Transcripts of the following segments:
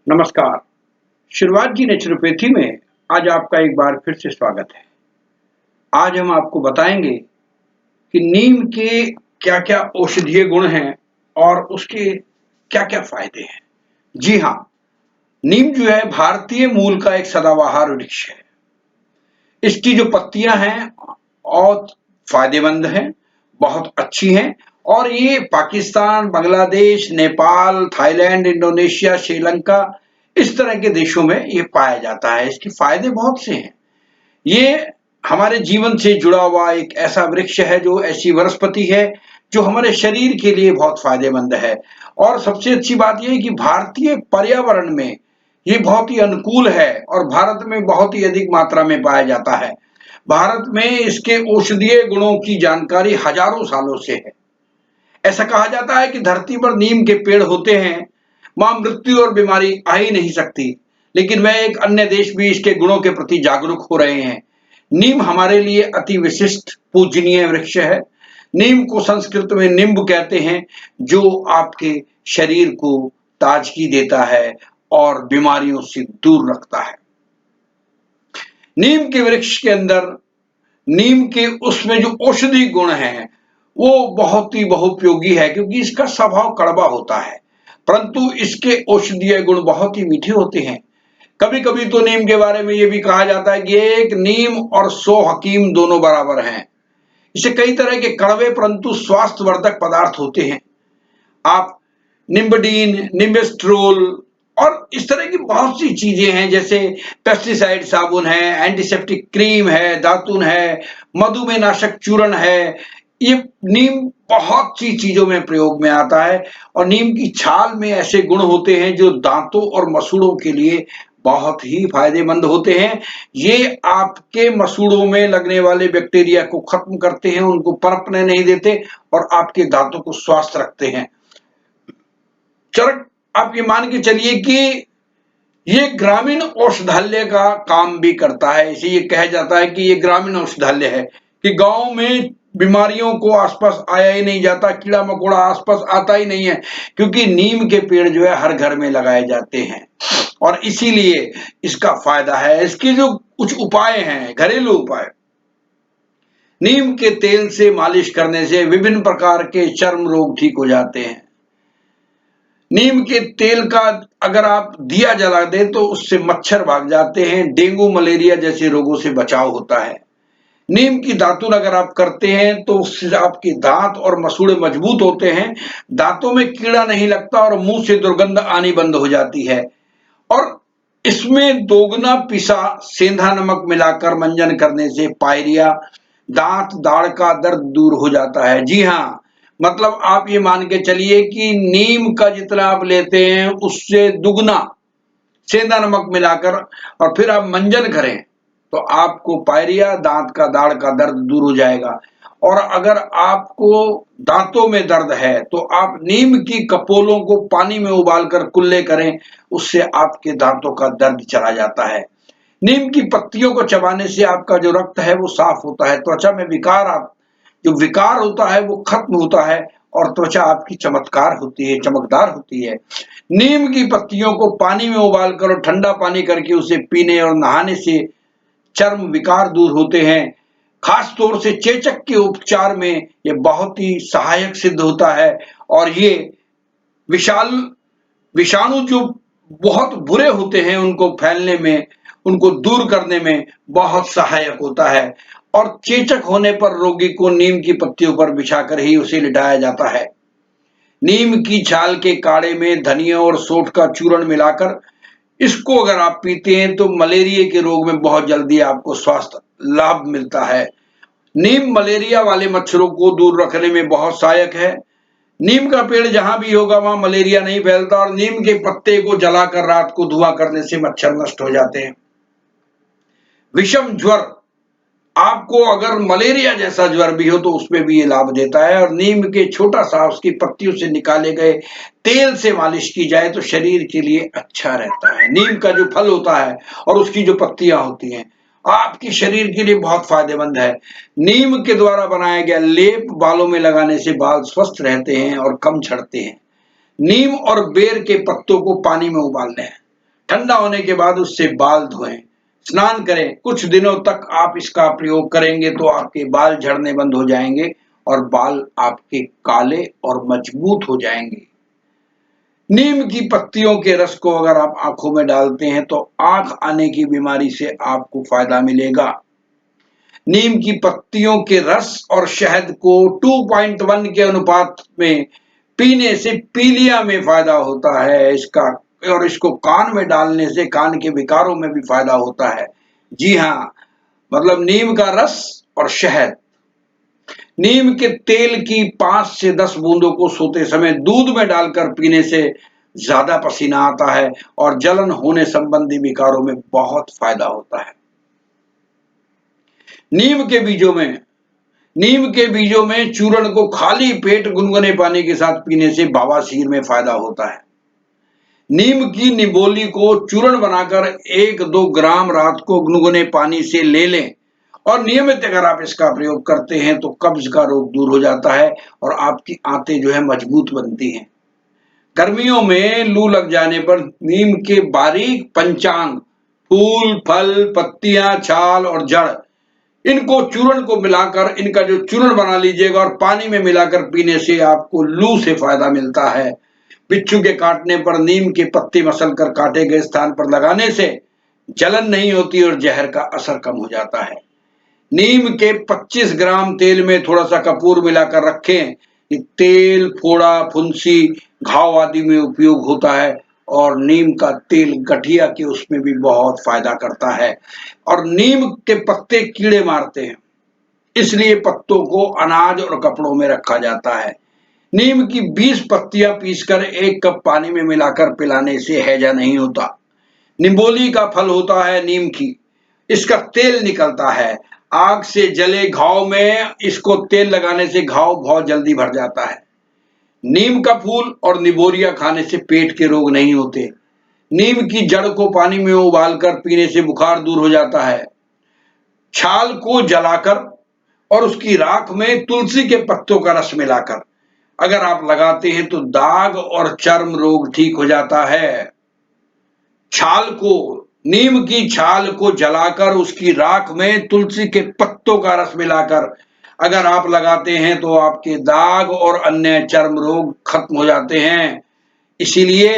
नमस्कार। शुरुआत जी नेचुरोपैथी में आज आपका एक बार फिर से स्वागत है। आज हम आपको बताएंगे कि नीम के क्या-क्या औषधीय गुण हैं और उसके क्या-क्या फायदे हैं। जी हाँ, नीम जो है भारतीय मूल का एक सदाबहार वृक्ष है। इसकी जो पत्तियां हैं बहुत फायदेमंद हैं, बहुत अच्छी हैं और ये पाकिस्तान, बांग्लादेश, नेपाल, थाईलैंड, इंडोनेशिया, श्रीलंका इस तरह के देशों में ये पाया जाता है। इसके फायदे बहुत से हैं। ये हमारे जीवन से जुड़ा हुआ एक ऐसा वृक्ष है, जो ऐसी वनस्पति है जो हमारे शरीर के लिए बहुत फायदेमंद है। और सबसे अच्छी बात यह है कि भारतीय पर्यावरण में ये बहुत ही अनुकूल है और भारत में बहुत ही अधिक मात्रा में पाया जाता है। भारत में इसके औषधीय गुणों की जानकारी हजारों सालों से है। ऐसा कहा जाता है कि धरती पर नीम के पेड़ होते हैं, वहां मृत्यु और बीमारी आ ही नहीं सकती। लेकिन वह एक अन्य देश भी इसके गुणों के प्रति जागरूक हो रहे हैं। नीम हमारे लिए अति विशिष्ट पूजनीय वृक्ष है। नीम को संस्कृत में निम्ब कहते हैं, जो आपके शरीर को ताजगी देता है और बीमारियों से दूर रखता है। नीम के वृक्ष के अंदर नीम के उसमें जो औषधि गुण हैं वो बहुत ही बहुपयोगी है, क्योंकि इसका स्वभाव कड़वा होता है, परंतु इसके औषधीय गुण बहुत ही मीठे होते हैं। कभी कभी तो नीम के बारे में ये भी कहा जाता है कि एक नीम और 100 हकीम दोनों बराबर हैं। इसे कई तरह के कड़वे परंतु स्वास्थ्यवर्धक पदार्थ होते हैं। आप निम्बडीन, निम्बेस्ट्रोल और इस तरह की बहुत सी चीजें हैं, जैसे पेस्टिसाइड साबुन है, एंटीसेप्टिक क्रीम है, दातुन है, मधुमेह नाशक चूर्ण है। ये नीम बहुत सी चीजों में प्रयोग में आता है और नीम की छाल में ऐसे गुण होते हैं जो दांतों और मसूड़ों के लिए बहुत ही फायदेमंद होते हैं। ये आपके मसूड़ों में लगने वाले बैक्टीरिया को खत्म करते हैं, उनको पनपने नहीं देते और आपके दांतों को स्वस्थ रखते हैं। चरक आप ये मान के चलिए कि ये ग्रामीण औषधालय का काम भी करता है। इसे ये कहा जाता है कि ये ग्रामीण औषधालय है, कि गांव में बीमारियों को आसपास आया ही नहीं जाता, कीड़ा मकोड़ा आसपास आता ही नहीं है, क्योंकि नीम के पेड़ जो है हर घर में लगाए जाते हैं और इसीलिए इसका फायदा है। इसके जो कुछ उपाय हैं, घरेलू उपाय, नीम के तेल से मालिश करने से विभिन्न प्रकार के चर्म रोग ठीक हो जाते हैं। नीम के तेल का अगर आप दिया जला दें तो उससे मच्छर भाग जाते हैं, डेंगू मलेरिया जैसे रोगों से बचाव होता है। नीम की दातुन अगर आप करते हैं तो उससे आपके दांत और मसूड़े मजबूत होते हैं, दांतों में कीड़ा नहीं लगता और मुंह से दुर्गंध आनी बंद हो जाती है। और इसमें दोगुना पिसा सेंधा नमक मिलाकर मंजन करने से पायरिया, दांत दाढ़ का दर्द दूर हो जाता है। जी हाँ, मतलब आप ये मान के चलिए कि नीम का जितना आप लेते हैं उससे दुगना सेंधा नमक मिलाकर और फिर आप मंजन करें तो आपको पायरिया, दांत का दाढ़ का दर्द दूर हो जाएगा। और अगर आपको दांतों में दर्द है तो आप नीम की कपोलों को पानी में उबालकर कुल्ले करें, उससे आपके दांतों का दर्द चला जाता है। नीम की पत्तियों को चबाने से आपका जो रक्त है वो साफ होता है, त्वचा में जो विकार होता है वो खत्म होता है और त्वचा आपकी चमकदार होती है। नीम की पत्तियों को पानी में उबालकर और ठंडा पानी करके उसे पीने और नहाने से चर्म विकार दूर होते हैं। खास तौर से चेचक के उपचार में ये बहुत ही सहायक सिद्ध होता है और ये विशाल विषाणु जो बहुत बुरे होते हैं उनको फैलने में, उनको दूर करने में बहुत सहायक होता है। और चेचक होने पर रोगी को नीम की पत्तियों पर बिछाकर ही उसे लिटाया जाता है। नीम की छाल के काढ़े में धनिया और सौंठ का चूर्ण मिलाकर इसको अगर आप पीते हैं तो मलेरिया के रोग में बहुत जल्दी आपको स्वास्थ्य लाभ मिलता है। नीम मलेरिया वाले मच्छरों को दूर रखने में बहुत सहायक है। नीम का पेड़ जहां भी होगा वहां मलेरिया नहीं फैलता और नीम के पत्ते को जलाकर रात को धुआं करने से मच्छर नष्ट हो जाते हैं। विषम ज्वर, आपको अगर मलेरिया जैसा ज्वर भी हो तो उसमें भी ये लाभ देता है। और नीम के छोटा सा उसकी पत्तियों से निकाले गए तेल से मालिश की जाए तो शरीर के लिए अच्छा रहता है। नीम का जो फल होता है और उसकी जो पत्तियां होती हैं आपके शरीर के लिए बहुत फायदेमंद है। नीम के द्वारा बनाया गया लेप बालों में लगाने से बाल स्वस्थ रहते हैं और कम झड़ते हैं। नीम और बेर के पत्तों को पानी में उबाल लें, ठंडा होने के बाद उससे बाल धोएं, स्नान करें। कुछ दिनों तक आप इसका प्रयोग करेंगे तो आपके बाल झड़ने बंद हो जाएंगे और बाल आपके काले और मजबूत हो जाएंगे। नीम की पत्तियों के रस को अगर आप आंखों में डालते हैं तो आंख आने की बीमारी से आपको फायदा मिलेगा। नीम की पत्तियों के रस और शहद को 2.1 के अनुपात में पीने से पीलिया में फायदा होता है इसका, और इसको कान में डालने से कान के विकारों में भी फायदा होता है। जी हाँ, मतलब नीम का रस और शहद। नीम के तेल की 5 से 10 बूंदों को सोते समय दूध में डालकर पीने से ज्यादा पसीना आता है और जलन होने संबंधी विकारों में बहुत फायदा होता है। नीम के बीजों में चूर्ण को खाली पेट गुनगुने पानी के साथ पीने से बवासीर में फायदा होता है। नीम की निबोली को चूर्ण बनाकर 1-2 ग्राम रात को गुनगुने पानी से ले लें और नियमित अगर आप इसका प्रयोग करते हैं तो कब्ज का रोग दूर हो जाता है और आपकी आंतें जो है मजबूत बनती हैं। गर्मियों में लू लग जाने पर नीम के बारीक पंचांग, फूल, फल, पत्तियां, छाल और जड़, इनको चूर्ण को मिलाकर इनका जो चूर्ण बना लीजिएगा और पानी में मिलाकर पीने से आपको लू से फायदा मिलता है। बिच्छू के काटने पर नीम के पत्ते मसलकर काटे गए स्थान पर लगाने से जलन नहीं होती और जहर का असर कम हो जाता है। नीम के 25 ग्राम तेल में थोड़ा सा कपूर मिलाकर रखें। ये तेल फोड़ा, फुंसी, घाव आदि में उपयोग होता है और नीम का तेल गठिया के उसमें भी बहुत फायदा करता है। और नीम के पत्ते कीड़े मारते हैं, इसलिए पत्तों को अनाज और कपड़ों में रखा जाता है। नीम की 20 पत्तियां पीसकर 1 कप पानी में मिलाकर पिलाने से हैजा नहीं होता। निम्बोली का फल होता है नीम की, इसका तेल निकलता है। आग से जले घाव में इसको तेल लगाने से घाव बहुत जल्दी भर जाता है। नीम का फूल और निबोरिया खाने से पेट के रोग नहीं होते। नीम की जड़ को पानी में उबालकर पीने से बुखार दूर हो जाता है। छाल को जलाकर और उसकी राख में तुलसी के पत्तों का रस मिलाकर अगर आप लगाते हैं तो दाग और चर्म रोग ठीक हो जाता है। नीम की छाल को जलाकर उसकी राख में तुलसी के पत्तों का रस मिलाकर अगर आप लगाते हैं तो आपके दाग और अन्य चर्म रोग खत्म हो जाते हैं। इसीलिए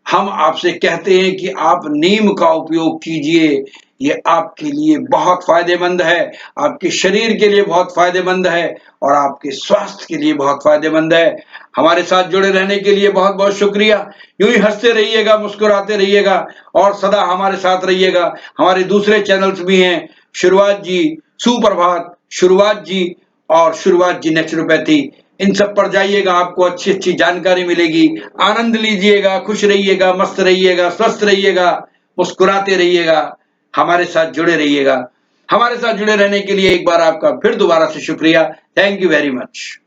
हम आपसे कहते हैं कि आप नीम का उपयोग कीजिए। ये आपके लिए बहुत फायदेमंद है, आपके शरीर के लिए बहुत फायदेमंद है और आपके स्वास्थ्य के लिए बहुत फायदेमंद है। हमारे साथ जुड़े रहने के लिए बहुत बहुत शुक्रिया। यूं ही हंसते रहिएगा, मुस्कुराते रहिएगा और सदा हमारे साथ रहिएगा। हमारे दूसरे चैनल्स भी हैं, शुरुआत जी, सुप्रभात, शुरुआत जी और शुरुआत जी नेचुरोपैथी। इन सब पर जाइएगा, आपको अच्छी अच्छी जानकारी मिलेगी। आनंद लीजिएगा, खुश रहिएगा, मस्त रहिएगा, स्वस्थ रहिएगा, मुस्कुराते रहिएगा, हमारे साथ जुड़े रहिएगा। हमारे साथ जुड़े रहने के लिए एक बार आपका फिर दोबारा से शुक्रिया। Thank you very much.